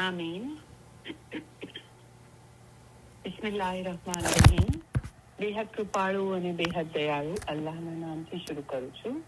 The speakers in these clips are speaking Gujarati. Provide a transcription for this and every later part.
આમીન. બિસ્મિલ્લાહિર્રહમાનિર્રહીમ. બેહદ કૃપાળુ અને બેહદ દયાળુ અલ્લાહના નામથી શરૂ કરું છું.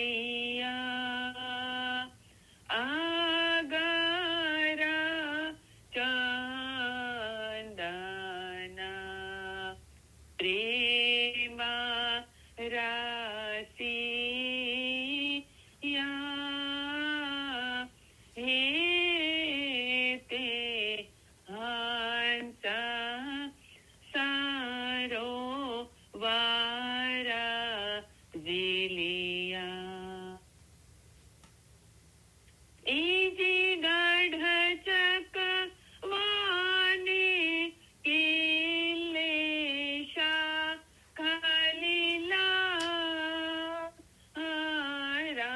मैया आगरा चंदना प्रेमा रासिया हे ते हंसा सारो वारा जिलिया इजी गढ़ चकवाने किलेशा खलीला आरा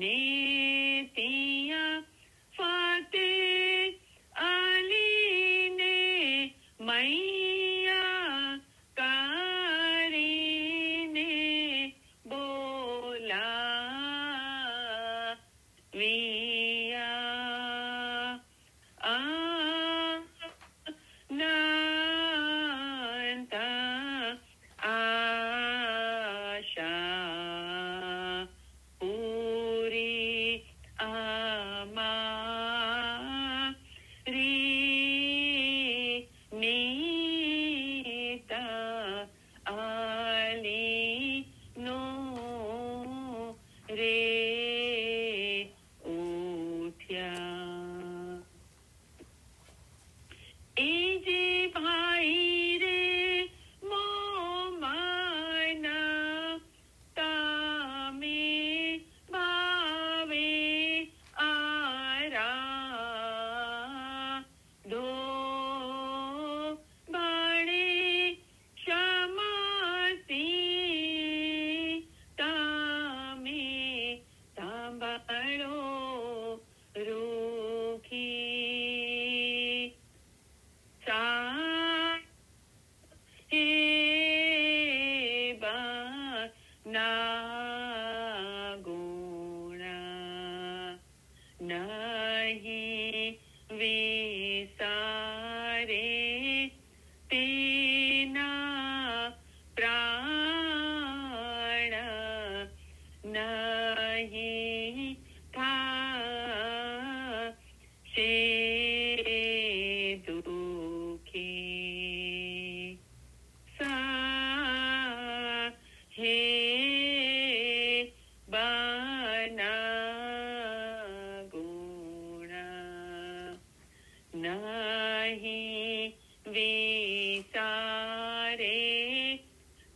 नीतिया फाते अली ने मैया कारी ने बोला विया अनंता आशा पूरी आमारी नीता आली नो रे उठ्या इजी भाई रे मोमाना तामे भावे आरा दो बाणे क्षमासी तामे तांबाळो रूखी सा हे बा ना गुणा नहीं विसारे तेना प्राण नहीं था से दुखी सा हे बना गुणा नहीं विसारे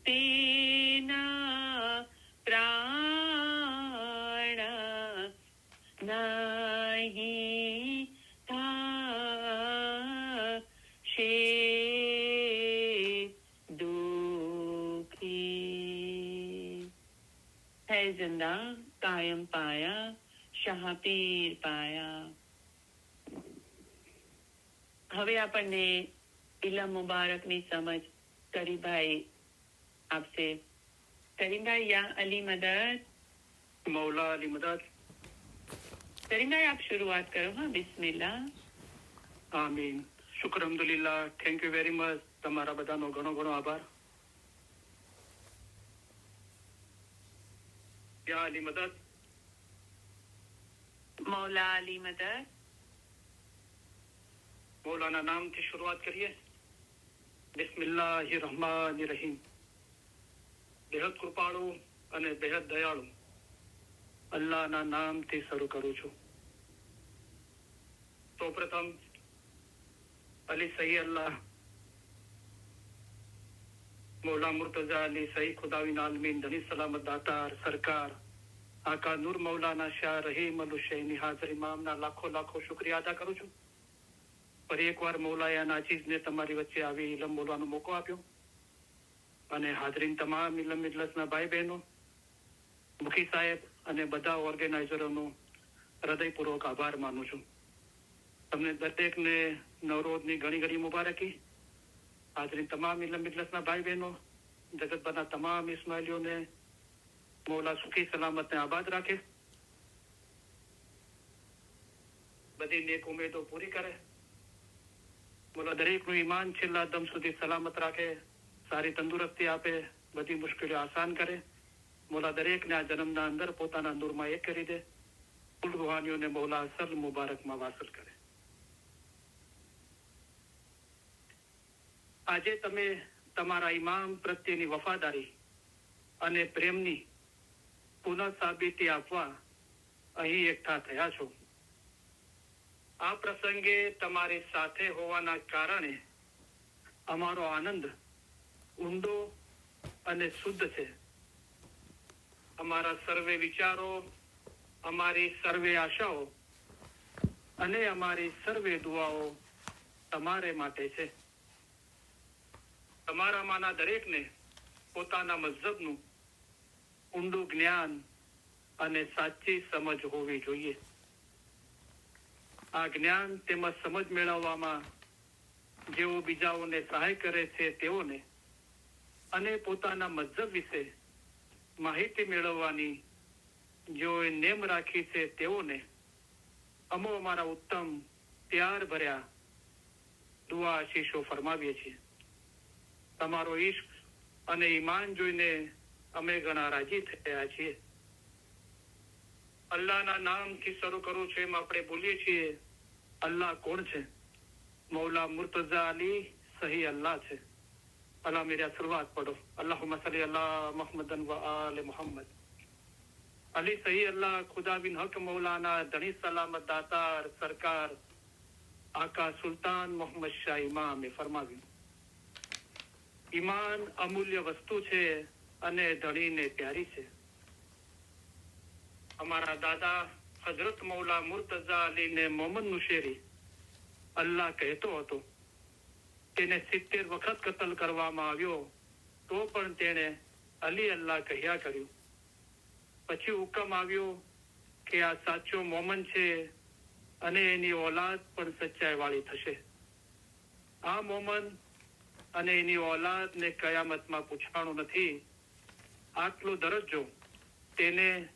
तेना प्राण नहीं था शे दुखी है जिंदा कायम पाया શાહ પીર પાયા. હવે આપણને ઇલમ મુબારકની સમજ કરીમભાઈ આપશે. કરીમભાઈ યા અલી મદદ. मौला अली मदद. કરીમભાઈ આપ शुरुआत करो. हाँ बिस्मिल्लाह. આમીન. શુક્ર અલ્હમ્દુલિલ્લાહ. Thank you very much. તમારા બધાનો ઘણો ઘણો આભાર. યા અલી મદદ. मौला अली मदद. મૌલાના નામથી શરૂઆત કરીએ. બિસ્મિલ્લાહિર રહમાનિર રહીમ. બેહદ કૃપાળુ અને બેહદ દયાળુ અલ્લાહના નામથી શરૂ કરું છું. સૌપ્રથમ અલી સહી અલ્લાહ મૌલા મુર્તઝા અલી સહી ખુદાવીન આલમીન ધની સલામત દાતાર સરકાર આકા નૂર મૌલાના શાહ રહીમ અલ હુસૈની હાજર ઇમામના લાખો લાખો શુક્રિયા અદા કરું છું. ફરી એકવાર મૌલાયાના અજીઝને તમારી વચ્ચે આવી ઇલમ બોલવાનો મોકો આપ્યો અને હાજરીન તમામ ઇલમ ઇજલસના ભાઈ બહેનો, મુખી સાહેબ અને બધા ઓર્ગેનાઇઝરોનો હૃદયપૂર્વક આભાર માનું છું. તમને દરેકને નવરોઝની ઘણી ઘણી મુબારકી. હાજરીન તમામ ઇલમ ઇજલસના ભાઈ બહેનો, જગતભરના તમામ ઇસ્માઇલીઓને મૌલા સુખી સલામતને આબાદ રાખે, બધી નેક ઉમેદો પૂરી કરે. મૌલા દરેકનું ઈમાન છેલ્લા દમ સુધી સલામત રાખે, સારી તંદુરસ્તી આપે, બધી મુશ્કેલીઓ આસાન કરે. મોલા દરેકને આ જન્મના અંદર પોતાના નૂરમાં એક કરી દે. કુલ રૂહાનીઓને મોલા અસલ મુબારકમાં વાસલ કરે. આજે તમે તમારા ઇમામ પ્રત્યેની વફાદારી અને પ્રેમની પુનઃ સાબિતી આપવા અહીં એકઠા થયા છો. આ પ્રસંગે તમારી સાથે હોવાના કારણે અમારો આનંદ ઊંડો અને શુદ્ધ છે. અમારા સર્વે વિચારો, અમારી સર્વે આશાઓ અને અમારી સર્વે દુઆઓ તમારે માટે છે. તમારામાંના દરેકને પોતાના મઝહબનું ઊંડું જ્ઞાન અને સાચી સમજ હોવી જોઈએ. આ જ્ઞાન તેમજ સમજ મેળવવામાં જેઓ બીજાઓને સહાય કરે છે તેઓને અને પોતાના મઝહબ વિશે માહિતી મેળવવાની જેઓએ નેમ રાખી છે તેઓને અમો અમારા ઉત્તમ પ્યાર ભર્યા દુઆ આશીષો ફરમાવીએ છીએ. તમારો ઈશ્ક અને ઈમાન જોઈને અમે ઘણા રાજી થયા છીએ. અલ્લાહના નામથી શરૂ કરું છું એમ આપણે બોલીએ છીએ. અલ્લાહ કોણ છે? મૌલા મુર્તઝા અલી સહી અલ્લાહ છે. અલ્લાહ મેરા શરૂઆત પડો. અલ્લાहुम्मा सल्ली अला मुहम्मदन व आले मोहम्मद. अली सही अल्लाह खुदा बिन हक मौलाना धनी सलामत दातार सरकार आका सुल्तान मोहम्मद शाह इमामे फरमाવ્યું, ઈમાન અમૂલ્ય વસ્તુ છે અને ધણીને પ્યારી છે. અમારા દાદા હજરત મૌલા મુર્તઝા અલીને મોહમ્મદ નુશેરી અલ્લાહ કહેતો હતો. તેને 70 વખત કતલ કરવામાં આવ્યો તો પણ તેણે અલી અલ્લાહ કહ્યા કર્યું. પછી હુકમ આવ્યો કે આ સાચો મોમન છે અને એની ઓલાદ પણ સચ્ચાઈ વાળી થશે. આ મોમન અને એની ઓલાદને કયામતમાં પૂછવાનું નથી. આટલો દરજ્જો તેને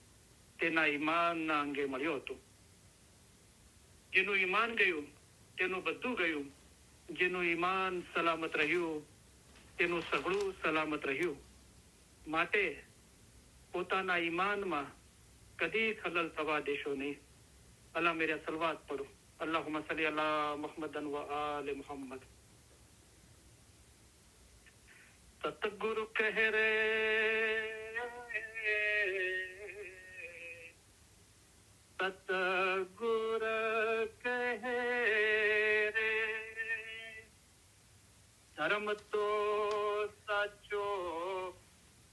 તેના ઈમાનના અંગે મળ્યો હતો. જેનું ઈમાન ગયું તેનું બધું ગયું. જેનું ઈમાન સલામત રહ્યું તેનું સઘળું સલામત રહ્યું. માટે પોતાના ઈમાનમાં કદી ખલલ થવા દેશો નહીં. અલ્લાહ મેરા સલવાત પડો. અલ્લાहुम्मा सल्ली अला मुहम्मदन व आले मोहम्मद. सतगुरु कह रे सतगुरु कह रे धर्म तो साचो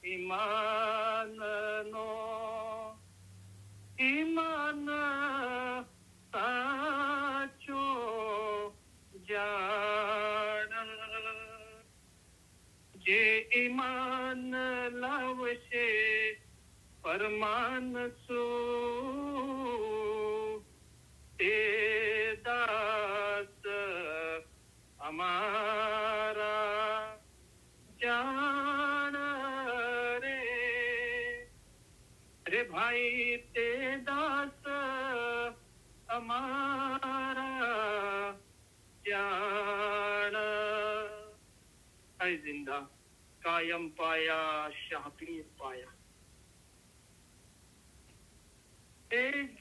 ईमान नो ईमान साचो जान जे ईमान लावशे फरमान सो ते दास हमारा जान रे रे भाई ते दास हमारा जान है जिंदा कायम पाया शाहपीर पाया. ए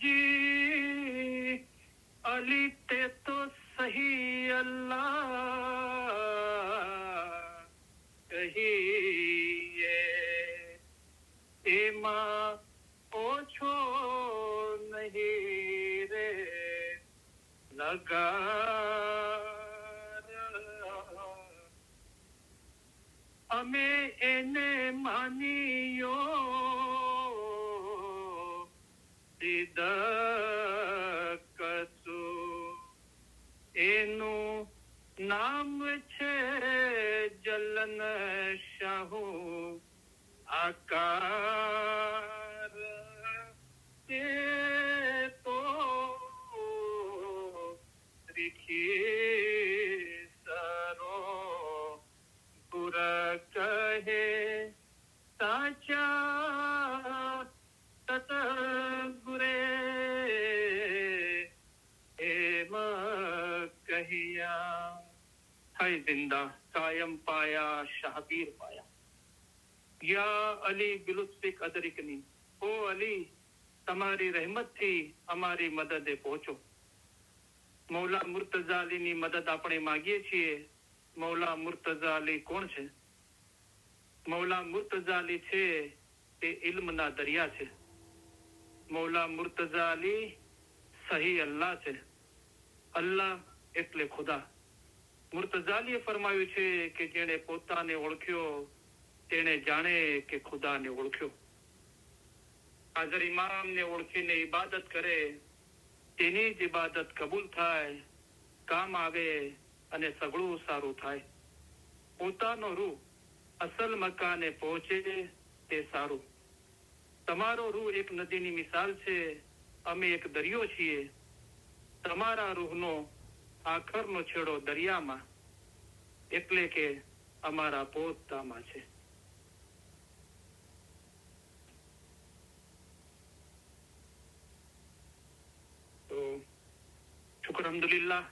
जी अली ते तो सही अल्लाह कहिए एमा ओछो नहीं रे लगा અમે એને માનીયો સિદ્ધકસુ એનું નામ છે જલન શાહુ આકાર તે તો ત્રિખી સરો પુર કહે સાચા સતગુરે એમ કહિયા. है जिंदा कायम पाया शाहबीर पाया. યા અલી બિલુત્ફિક અદરિકની, ઓ અલી તમારી રહેમતથી અમારી મદદે પહોંચો. મૌલા મુર્તઝા અલીની મદદ આપણે માંગીએ છીએ. મૌલા મુર્તઝા અલી કોણ છે? મૌલા મુર્તઝા અલી છે તે ઇલ્મના દરિયા છે. મૌલા મુર્તઝા અલી સહી અલ્લાહ છે. અલ્લાહ એટલે ખુદા. મુર્તઝા અલીએ ફરમાવ્યું છે કે જેણે પોતાને ઓળખ્યો તેને જાણે કે ખુદાને ઓળખ્યો. હાજર ઇમામને ઓળખીને ઇબાદત કરે તેની જ ઇબાદત કબૂલ થાય, કામ આવે અને સગળું સારું થાય. પોતાનો રૂહ અસલ મકાને પહોંચે તે સારું. તમારો રૂહ એક નદીની મિસાલ છે, અમે એક દરિયો છીએ. તમારા રૂહનો આખરનો છેડો દરિયામાં, એટલે કે અમારા પોતામાં છે. તો શુક્ર અલ્હમ્દુલિલ્લાહ,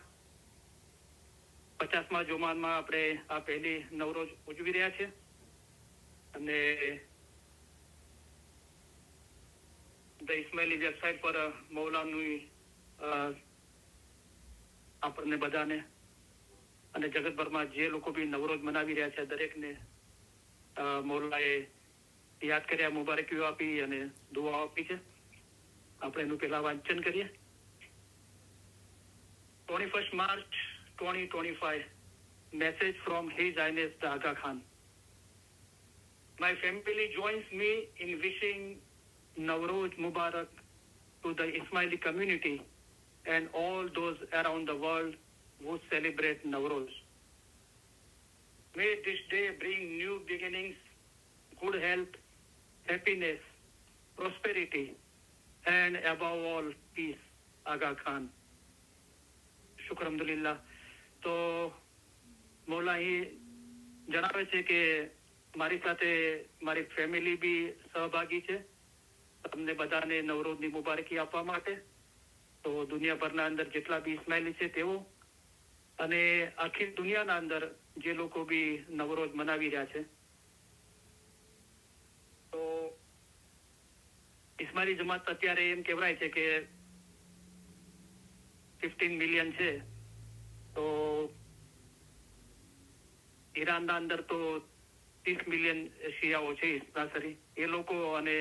50મા જોમાનમાં આપણે આ પહેલી નવરોજ ઉજવી રહ્યા છે. અને ધ ઇસ્માઇલી વેબસાઇટ પર મૌલાનું આપણને બધાને અને જગતભરમાં જે લોકો બી નવરોજ મનાવી રહ્યા છે દરેકને મૌલાએ યાદ કર્યા, મુબારકીઓ આપી અને દુઆઓ આપી છે. આપણે એનું પહેલા વાંચન કરીએ. 21st March 2025, message from His Highness the Aga Khan. My family joins me in wishing Navroz Mubarak to the Ismaili community and all those around the world who celebrate Navroz. May this day bring new beginnings, good health, happiness, prosperity, and above all, peace. Aga Khan. શુક્ર અલ્હમ્દુલિલ્લાહ. તો મૌલા અહીં જણાવે છે કે મારી સાથે મારી ફેમિલી બી સહભાગી છે તમને બધાને નવરોજની મુબારકી આપવા માટે. તો દુનિયાભરના અંદર જેટલા બી ઇસ્માઇલી છે તેઓ અને આખી દુનિયાના અંદર જે લોકો બી નવરોજ મનાવી રહ્યા છે. તો ઇસ્માઇલી જમાત અત્યારે એમ કહેવાય છે કે 15 મિલિયન છે. તો ઈરાનના અંદર તો 30 મિલિયન શિયાઓ છે સરાસરી. એ લોકો અને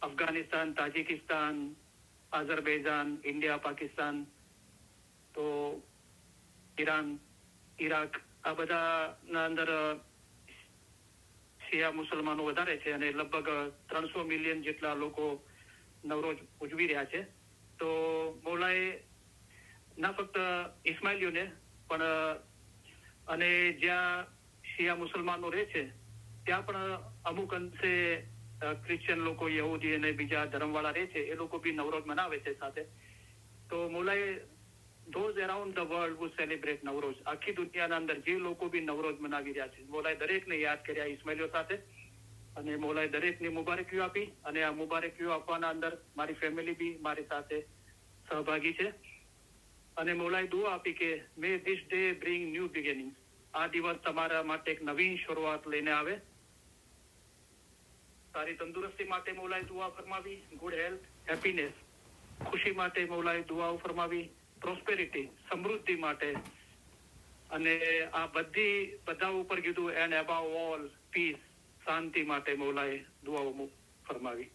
અફઘાનિસ્તાન, તાજિકિસ્તાન, અઝરબૈજાન, ઇન્ડિયા, પાકિસ્તાન, તો ઈરાન, ઈરાક, આ બધાના અંદર શિયા મુસલમાનો વધારે છે અને લગભગ 300 મિલિયન જેટલા લોકો નવરોજ ઉજવી રહ્યા છે. તો મૌલાએ ના ફક્ત ઇસ્માઇલીઓને પણ અને જ્યાં શિયા મુસલમાનો રહે છે ત્યાં પણ અમુક અંશે ક્રિશ્ચિયન લોકો, યહૂદી અને બીજા ધર્મવાળા રહે છે એ લોકો બી નવરોજ મનાવે છે સાથે. તો મૌલાએ those around the world who celebrate નવરોજ, આખી દુનિયાના અંદર જે લોકો બી નવરોજ મનાવી રહ્યા છે મૌલાએ દરેકને યાદ કર્યા ઇસ્માઇલીઓ સાથે અને મૌલાએ દરેકને મુબારકીઓ આપી. અને આ મુબારકીઓ આપવાના અંદર મારી ફેમિલી બી મારી સાથે સહભાગી છે. અને મૌલાએ દુઆ આપી કે may this day bring new beginning, આ દિવસ તમારા માટે એક નવીન શરૂઆત લઈને આવે. સારી તંદુરસ્તી માટે મૌલાએ દુઆ ફરમાવી, ગુડ હેલ્થ, હેપીનેસ, ખુશી માટે મૌલાએ દુઆઓ ફરમાવી, પ્રોસ્પેરિટી, સમૃદ્ધિ માટે, અને આ બધા ઉપર કીધું એન્ડ અબાવ ઓલ પીસ, શાંતિ માટે મૌલાએ દુઆઓ ફરમાવી.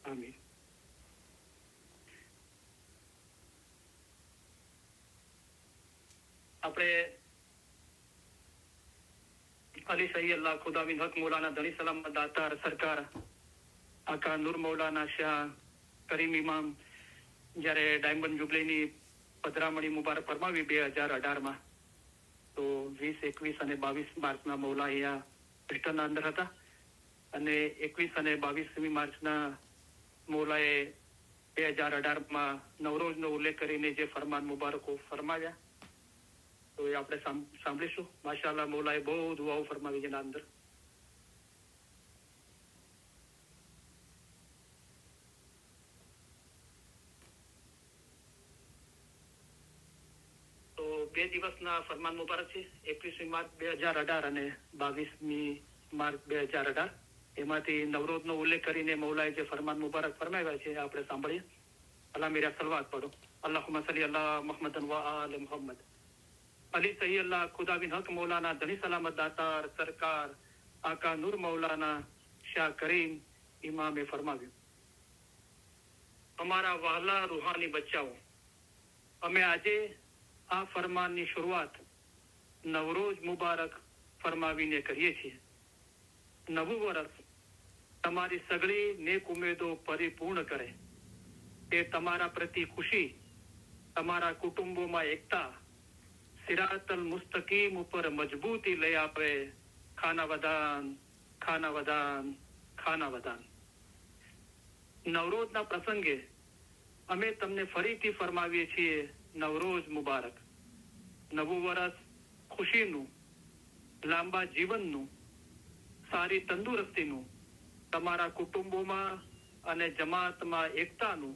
આમીન. આપણે અલી સહી અલ્લાહ ખુદાવિન હક મૌલાના ધણી સલામત દાતાર સરકાર આકા નૂર મૌલાના શાહ કરીમ ઇમામ જ્યારે ડાયમંડ જુબલીની પધરામણી મુબારક ફરમાવી 2018માં, તો 20, 21 અને 22 માર્ચના મૌલા અહીંયા બ્રિટનના અંદર હતા. અને 21 અને 22મી માર્ચના મૌલાએ 2018માં નવરોજનો ઉલ્લેખ કરીને જે ફરમાન મુબારકો ફરમાવ્યા તો એ આપણે સાંભળીશું. માશાઅલ્લાહ મૌલાએ બહુ દુઆઓ ફરમાવી જેના અંદર. તો 2 દિવસના ફરમાન મુબારક છે, 21મી માર્ચ 2018 અને 22મી માર્ચ 2018 એમાંથી નવરોઝનો ઉલ્લેખ કરીને મૌલાએ જે ફરમાન મુબારક ફરમાવ્યા છે આપણે સાંભળીએ. અલ્લાહ મેરા સલવાત પઢો. અલ્લાહુમ્મા સલ્લી અલા મુહમ્મદન વ આલે મુહમ્મદ. અલી સહી અલ્લાહ ખુદા બિન હક મૌલાના ધની સલામત દાતાર સરકાર આકા નૂર મૌલાના શાહ કરીમ ઇમામે ફરમાવ્યું, અમારા વહાલા રૂહાની બચ્ચાઓ, અમે આજે આ ફરમાનની શરૂઆત નવરોઝ મુબારક ફરમાવીને કરીએ છીએ. નવું વર્ષ તમારી સગળી નેક ઉમેદો પરિપૂર્ણ કરે, તે તમારા પ્રતિ ખુશી, તમારા કુટુંબોમાં એકતા, સિરાતલ મુસ્તકીમ ઉપર મજબૂતી લઈ આવે. ખાના વદાન, ખાના વદાન, ખાના વદાન. નવરોઝના પ્રસંગે અમે તમને ફરીથી ફરમાવીએ છીએ નવરોઝ મુબારક. નવું વર્ષ ખુશીનું, લાંબા જીવનનું, સારી તંદુરસ્તીનું, તમારા કુટુંબોમાં અને જમાતમાં એકતાનું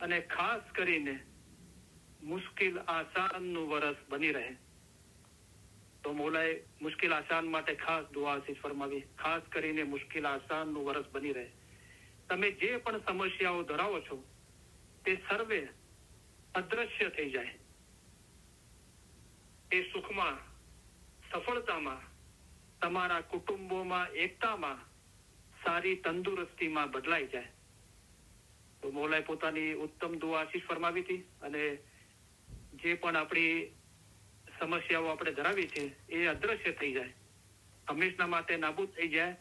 અને ખાસ કરીને મુશ્કેલ આસાનનું વર્ષ બની રહે. તો મૌલાએ મુશ્કેલ આસાન માટે ખાસ દુઆ આશીષ ફરમાવી. ખાસ કરીને મુશ્કેલ આસાનનું વર્ષ બની રહે. તમે જે પણ સમસ્યાઓ ધરાવો છો તે સર્વે અદ્રશ્ય થઈ જાય. એ સુખમાં, સફળતામાં, તમારા કુટુંબોમાં એકતામાં, સારી તંદુરસ્તીમાં બદલાઈ જાય. તો મૌલાએ પોતાની ઉત્તમ દુઆ આશીષ ફરમાવી હતી અને જે પણ આપણી સમસ્યાઓ આપણે ધરાવી છે એ અદ્રશ્ય થઈ જાય, હંમેશના માટે નાબૂદ થઈ જાય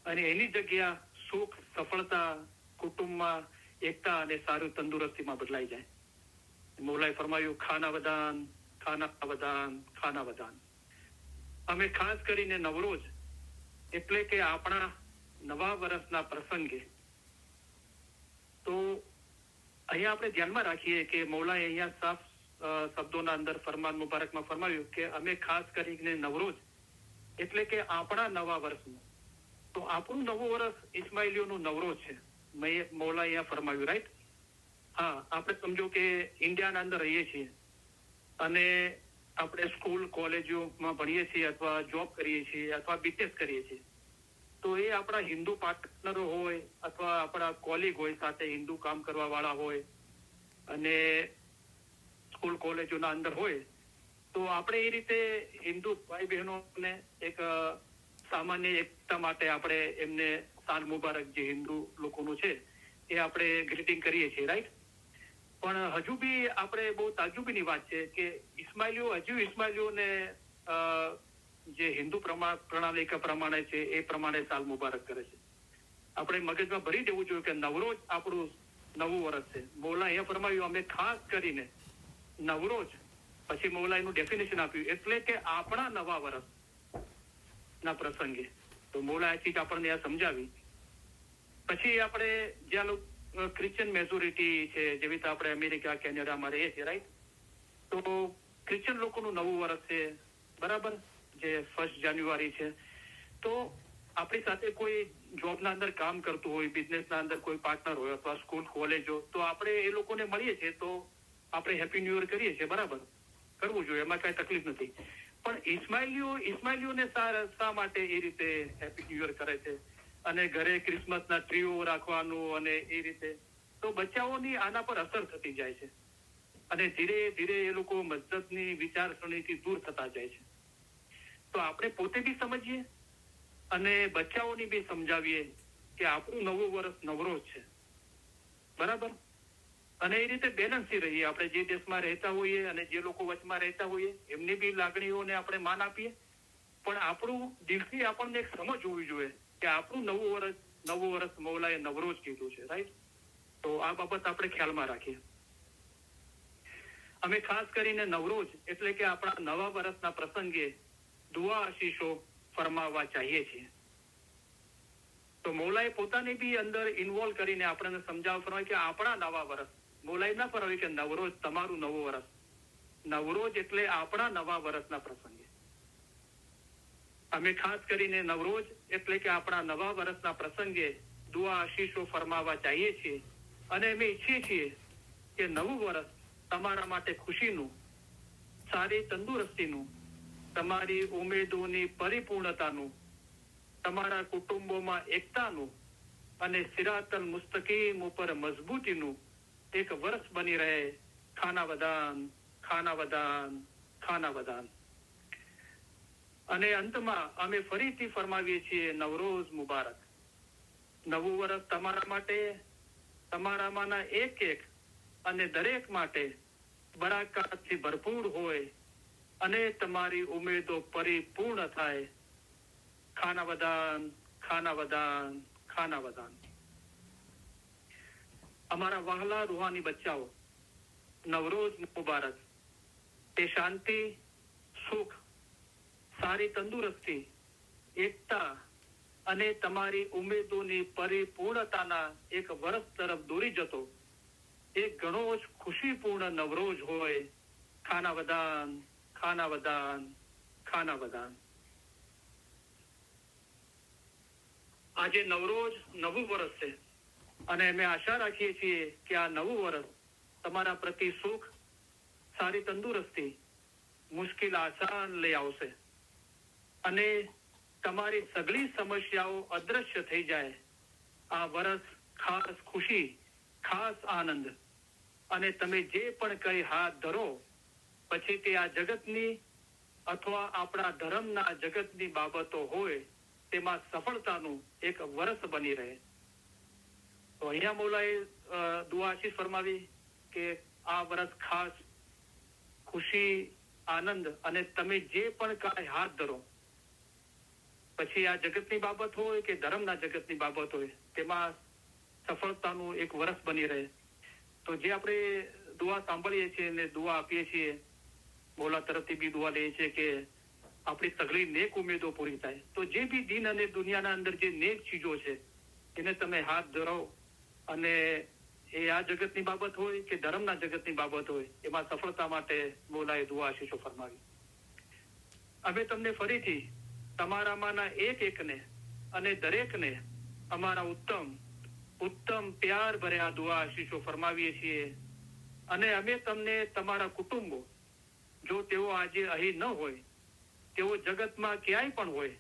અને એની જગ્યા સુખ, સફળતા, કુટુંબમાં એકતા અને સારું તંદુરસ્તીમાં બદલાઈ જાય. મૌલાએ ફરમાયું, ખાના વદાન, ખાના વદાન, ખાના વદાન. અમે ખાસ કરીને નવરોઝ એટલે કે આપણા નવા વર્ષના પ્રસંગે તો અહીંયા આપણે ધ્યાનમાં રાખીએ કે મૌલાએ અહીંયા સાફ શબ્દોના અંદર ફરમાન મુબારકમાં ફરમાવ્યું કે અમે ખાસ કરીને નવરોઝ એટલે કે આપણા નવા વર્ષનું. તો આપણું નવું વર્ષ ઇસ્માઇલીઓનું નવરોઝ છે. મૌલા અહીંયા ફરમાવ્યું, રાઈટ? હા, આપણે સમજો કે ઇન્ડિયાના અંદર રહીએ છીએ અને આપણે સ્કૂલ કોલેજોમાં ભણીએ છીએ અથવા જોબ કરીએ છીએ અથવા બિઝનેસ કરીએ છીએ. તો એ આપણા હિન્દુ પાર્ટનરો હોય અથવા આપણા કોલિગ હોય, સાથે હિન્દુ કામ કરવા વાળા હોય અને સ્કૂલ કોલેજોના અંદર હોય, તો આપણે એ રીતે હિન્દુ ભાઈ બહેનોને એક સામાન્ય એકતા માટે આપણે એમને સાલ મુબારક જે હિન્દુ લોકોનું છે એ આપણે ગ્રીટિંગ કરીએ છીએ, રાઈટ? પણ હજુ બી આપણે બહુ તાજુબીની વાત છે કે ઇસ્માઇલીઓને જે હિન્દુ પ્રણાલિકા પ્રમાણે છે એ પ્રમાણે સાલ મુબારક કરે છે. આપણે મગજમાં ભરી દેવું જોઈએ કે નવરોઝ આપણું નવું વર્ષ છે. મૌલા અહીંયા ફરમાવ્યું, અમે ખાસ કરીને નવરોઝ, પછી મૌલા એનું ડેફિનેશન આપ્યું એટલે કે આપણા નવા વર્ષ ના પ્રસંગે. તો મૌલા આ ચીજ આપણને આ સમજાવી. પછી આપણે જ્યાં ક્રિશ્ચિયન મેજોરિટી છે, જેવી રીતે આપણે અમેરિકા, કેનેડામાં રહીએ છીએ, રાઈટ? તો ક્રિશ્ચિયન લોકોનું નવું વર્ષ છે, બરાબર, જે 1 જાન્યુઆરી છે. તો આપણી સાથે કોઈ જોબના અંદર કામ કરતું હોય, બિઝનેસના અંદર કોઈ પાર્ટનર હોય અથવા સ્કૂલ કોલેજો, તો આપણે એ લોકોને મળીએ છીએ તો આપણે હેપી ન્યુ યર કરીએ છીએ, બરાબર, કરવું જોઈએ, એમાં કઈ તકલીફ નથી. પણ ઇસ્માઇલીઓને શા માટે એ રીતે હેપી ન્યુ યર કરે છે અને ઘરે ક્રિસમસના ટ્રીઓ રાખવાનું અને એ રીતે? તો બચ્ચાઓની આના પર અસર થતી જાય છે અને ધીરે ધીરે એ લોકો મસ્જિદની વિચારસરણીથી દૂર થતા જાય છે. તો આપણે પોતે બી સમજીએ અને બચ્ચાઓની બી સમજાવીએ કે આપણું નવું વર્ષ નવરોઝ છે, બરાબર? અને એ રીતે બેલેન્સથી રહીએ. આપણે જે દેશમાં રહેતા હોઈએ અને જે લોકો વચમાં રહેતા હોઈએ એમની બી લાગણીઓને આપણે માન આપીએ, પણ આપણું દિલથી આપણને એક સમજ હોવી જોઈએ કે આપણું નવું વર્ષ મૌલાએ નવરોઝ કીધું છે, રાઈટ? તો આ બાબત આપણે ખ્યાલમાં રાખીએ. અમે ખાસ કરીને નવરોઝ એટલે કે આપણા નવા વર્ષના પ્રસંગે દુઆ આશીષો ફરમાવવા ચાહીએ છીએ. તો મૌલાએ પોતાને બી અંદર ઇન્વોલ્વ કરીને આપણને સમજાવવા ફરમાય કે આપણા નવા વર્ષ. મૌલાએ ના ફરમાવ્યું કે નવરોઝ તમારું નવું વર્ષ. નવરોઝ એટલે આપણા નવા વર્ષના પ્રસંગે. અમે ખાસ કરીને નવરોઝ એટલે કે આપણા નવા વર્ષના પ્રસંગે દુઆ આશીષો ફરમાવવા ચાહીએ છીએ અને અમે ઈચ્છીએ છીએ કે નવું વર્ષ તમારા માટે ખુશીનું, સારી તંદુરસ્તીનું, તમારી ઉમેદોની પરિપૂર્ણતાનું, તમારા કુટુંબોમાં એકતાનું અને સિરાતલ મુસ્તકીમ ઉપર મજબૂતીનું એક વર્ષ બની રહે. ખાના વદાન, ખાના વદાન, ખાના વદાન. અને અંતમાં અમે ફરીથી ફરમાવીએ છીએ નવરોઝ મુબારક. નવું વર્ષ તમારા માટે, તમારામાંના એક અને દરેક માટે બરાકાતથી ભરપૂર હોય અને તમારી ઉમેદો પરિપૂર્ણ થાય. ખાના વદાન, ખાના વદાન, ખાના વદાન. અમારા વહાલા રૂહાની બચ્ચાઓ, નવરોઝ મુબારક. તે શાંતિ, સુખ, સારી તંદુરસ્તી, એકતા અને તમારી ઉમેદોની પરિપૂર્ણતાના એક વર્ષ તરફ દોરી જતો એક ઘણો જ ખુશીપૂર્ણ નવરોઝ હોય. ખાના વદાન, ખાના વદાન, ખાના વદાન. આજે નવરોઝ નવું વર્ષ છે અને અમે આશા રાખીએ છીએ કે આ નવું વર્ષ તમારા પ્રતિ સુખ, સારી તંદુરસ્તી, મુશ્કેલ આસાન લઈ આવશે અને તમારી સગળી સમસ્યાઓ અદ્રશ્ય થઈ જાય. આ વર્ષ ખાસ ખુશી, ખાસ આનંદ અને તમે જે પણ કઈ હાથ ધરો પછી તે આ જગતની અથવા આપણા ધર્મના જગતની બાબતો હોય તેમાં સફળતાનું એક વર્ષ બની રહે. તો અહીંયા મૌલાએ દુઆ આશીષ ફરમાવી કે આ વર્ષ ખાસ ખુશી, આનંદ અને તમે જે પણ કાંઈ હાથ ધરો પછી આ જગતની બાબત હોય કે ધર્મના જગતની બાબત હોય તેમાં સફળતાનું એક વર્ષ બની રહે. તો જે આપણે દુઆ સાંભળીએ છીએ અને દુઆ આપીએ છીએ, મૌલા તરફથી બી દુઆ લઈએ છીએ કે આપણી સગળી નેક ઉમેદો પૂરી થાય. તો જે બી દીન અને દુનિયાના અંદર જે નેક ચીજો છે એને તમે હાથ ધરો અને એ આ જગતની બાબત હોય કે ધર્મના જગતની બાબત હોય એમાં સફળતા માટે મૌલાએ દુઆ આશીષો ફરમાવી. અમે તમને ફરીથી તમારામાંના એકને અને દરેકને અમારા ઉત્તમ પ્યાર ભર્યા દુઆ આશીષો ફરમાવીએ છીએ અને અમે તમને તમારા કુટુંબો, જો તેઓ આજે અહીં ન હોય, તેઓ જગતમાં ક્યાંય પણ હોય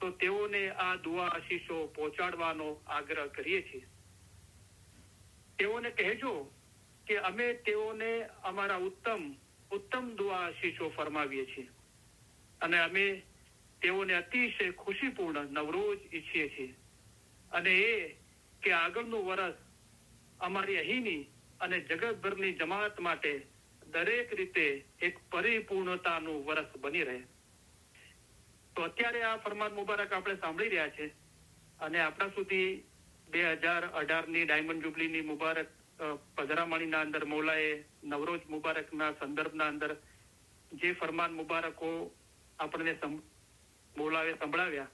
તો તેઓને આ દુઆ આશીષો પહોંચાડવાનો આગ્રહ કરીએ છીએ. તેઓને કહેજો કે અમે તેઓને અમારા ઉત્તમ દુઆ આશીષો ફરમાવીએ છીએ અને અમે તેઓને અતિશય ખુશીપૂર્ણ નવરોઝ ઈચ્છીએ છીએ અને એ કે આગળનું વર્ષ અમારી અહીંની અને જગતભરની જમાત માટે દરેક રીતે એક પરિપૂર્ણતાનું વર્ષ બની રહે. તો અત્યારે આ ફરમાન મુબારક આપણે સાંભળી રહ્યા છે અને આપણા સુધી 2018ની ડાયમંડ જુબલીની મુબારક પધરામણીના અંદર મૌલાએ નવરોઝ મુબારકના સંદર્ભના અંદર જે ફરમાન મુબારકો આપણને મૌલાએ સંભળાવ્યા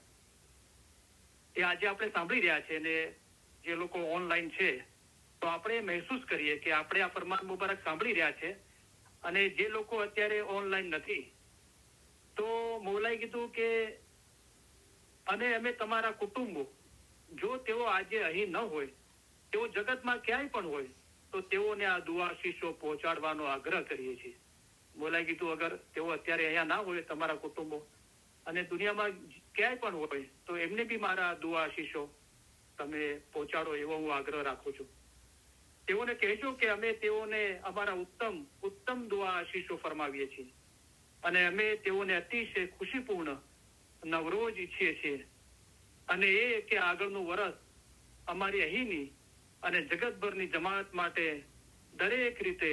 એ આજે આપણે સાંભળી રહ્યા છે અને જે લોકો ઓનલાઈન છે તો આપણે મહેસૂસ કરીએ કે આપણે આ ફરમાન મુબારક સાંભળી રહ્યા છે અને જે લોકો અત્યારે ઓનલાઈન નથી તો મૌલાએ કીધું કે અને અમે તમારા કુટુંબો, જો તેઓ આજે અહીં ન હોય, તેઓ જગતમાં ક્યાંય પણ હોય તો તેઓને આ દુઆ આશીષો પહોંચાડવાનો આગ્રહ કરીએ છીએ. મૌલાએ કીધું અગર તેઓ અત્યારે અહીંયા ના હોય તમારા કુટુંબો અને દુનિયામાં ક્યાંય પણ હોય તો એમને બી મારા દુઆ આશીષો તમે પહોંચાડો એવો હું આગ્રહ રાખું છું. તેઓને કહેજો કે અમે તેઓને અમારા ઉત્તમ દુઆ આશીષો ફરમાવીએ છીએ અને અમે તેઓને અતિશય ખુશીપૂર્ણ નવરોઝ ઈચ્છીએ છીએ અને એ કે આગળનું વર્ષ અમારી અહીંની અને જગતભરની જમાત માટે દરેક રીતે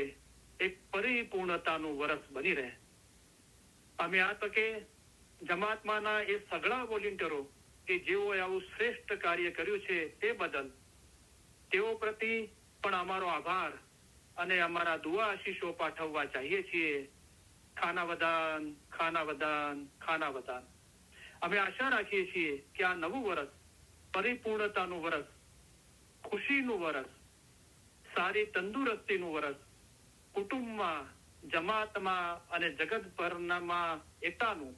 એક પરિપૂર્ણતાનું વર્ષ બની રહે. અમે આ તકે જમાતમાંના એ સગળા વોલેન્ટિયરો કે જેઓએ આવું શ્રેષ્ઠ કાર્ય કર્યું છે તે બદલ તેઓ પ્રતિ પણ અમારો આભાર અને અમારા દુઆ આશીષો પાઠવવા ચાહીએ છીએ. ખાના વદાન, ખાના વદાન, ખાના વદાન. અમે આશા રાખીએ છીએ કે આ નવું વર્ષ પરિપૂર્ણતાનું વર્ષ, ખુશીનું વર્ષ, સારી તંદુરસ્તીનું વર્ષ, કુટુંબમાં, જમાતમાં અને જગતભરમાં એકતાનું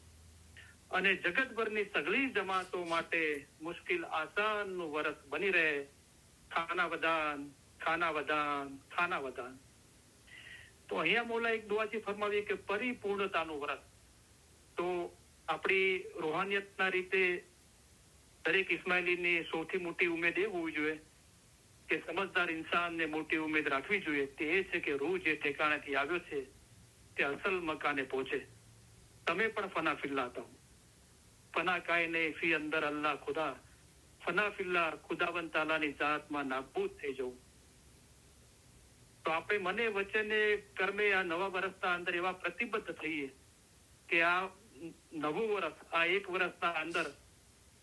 અને જગતભરની સગળી જમાતો માટે મુશ્કેલ આસાનનું વર્ષ બની રહે. ખાના વદાન, ખાના વદાન, ખાના વદાન. તો અહીંયા મૌલા એક દુઆથી ફરમાવી કે પરિપૂર્ણતાનું વર્ષ. તો આપણી રૂહાનિયતના રીતે દરેક ઇસ્માઇલીની સૌથી મોટી ઉમેદ એ હોવી જોઈએ કે સમજદાર ઇન્સાનને મોટી ઉમેદ રાખવી જોઈએ, તે એ છે કે રૂહ જે ઠેકાણેથી આવ્યો છે તે અસલ મકાને પહોંચે. તમે પણ ફના ફિલ્લા હતા, ફના કાયને ફી અંદર અલ્લાહ ખુદા, ફના ફિલ્લા ખુદાવંત તાલાની જાતમાં નાબૂદ થઈ જવું. તો આપણે મને વચને કર્મે આ નવા વર્ષના અંદર એવા પ્રતિબદ્ધ થઈએ કે આ નવું વર્ષ, આ એક વર્ષના અંદર